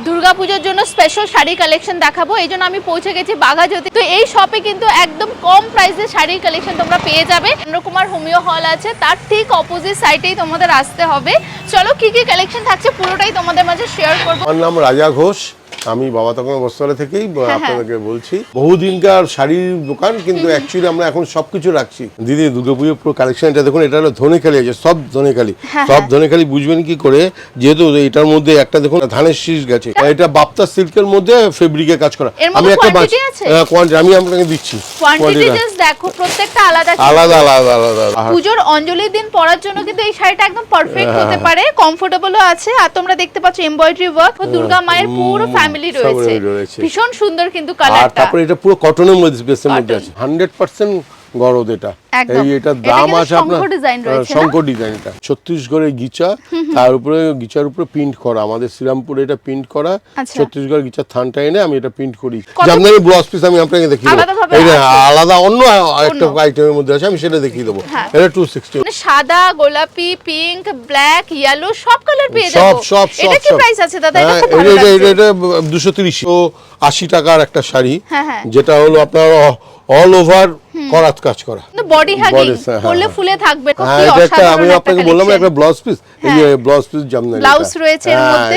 দুর্গাপূজার জন্য special sari collection দেখাবো, এই জন্য আমি পৌঁছে গেছি বাঘাযতীন। তো এই শপে কিন্তু একদম কম প্রাইসে শাড়ির কালেকশন তোমরা পেয়ে যাবে। চন্দ্রকুমার হোমিও হল আছে, তার ঠিক অপোজিট সাইডেই তোমাদের আসতে হবে। চলো কি কি কালেকশন থাকছে পুরোটাই তোমাদের মাঝে শেয়ার করবো। আমার নাম রাজা ঘোষ, আমি বাবা তখন বস্ত্রালয় থেকেই আপনাদেরকে বলছি। বহুদিনকার শাড়ির দোকান, কিন্তু অ্যাকচুয়ালি আমরা এখন সবকিছু রাখছি। দিদি দুর্গাপুজোর পুরো কালেকশন এটা দেখুন, এটা হলো ধনেখালি আছে, সব ধনেখালি, সব ধনেখালি বুঝবেন কি করে, যেহেতু এটার মধ্যে একটা দেখুন ধানের শীষ গেছে, এটা বাপ্তা সিল্কের মধ্যে ফেব্রিকে কাজ করা। আমি একটা আমি আপনাকে দিচ্ছি, কোয়ান্টিটি জাস্ট দেখো, প্রত্যেকটা আলাদা আলাদা আলাদা আলাদা। পূজোর অঞ্জলির দিন পরার জন্য কিন্তু এই শাড়িটা একদম পারফেক্ট হতে পারে, কমফোর্টেবলও আছে। আর তোমরা দেখতে পাচ্ছ এমব্রয়ডারি ওয়ার্ক, দুর্গা মায়ের পুরো ফ্যামিলি রয়েছে, ভীষণ সুন্দর কিন্তু কালারটা। আর তারপরে এটা পুরো কটনের মধ্যে বেসের মধ্যে আছে, 100% গরদ। এটা এই এটার দাম আছে আপনার শঙ্কর ডিজাইন, এটা ছত্তিশগড়ের গিচা, তার উপরে গিচার উপরে প্রিন্ট করা, আমাদের শ্রীরামপুরে এটা প্রিন্ট করা, ছত্তিশগড় গিচার থানটা এনে আমি এটা প্রিন্ট করি। জামদানি ব্লাউজ পিস আমি আপনাকে দেখিয়ে দেবো, এটা আলাদা অন্য একটা আইটেমের মধ্যে আছে, আমি সেটা দেখিয়ে দেবো। এটা 260, মানে সাদা, গোলাপি, পিঙ্ক, ব্ল্যাক, ইয়েলো সব কালার পেয়ে যাবো। সব এটা কি প্রাইস আছে দাদা? এটা 230 টাকার একটা শাড়ি, যেটা হলো আপনার অল ওভার করাত কাজ করা, বডি হাগিং করলে ফুলে থাকবে। এটা আমি আপনাকে বললাম একটা ব্লাউজ পিস, এই ব্লাউজ পিস জামদানি ব্লাউজ রয়েছে এর মধ্যে।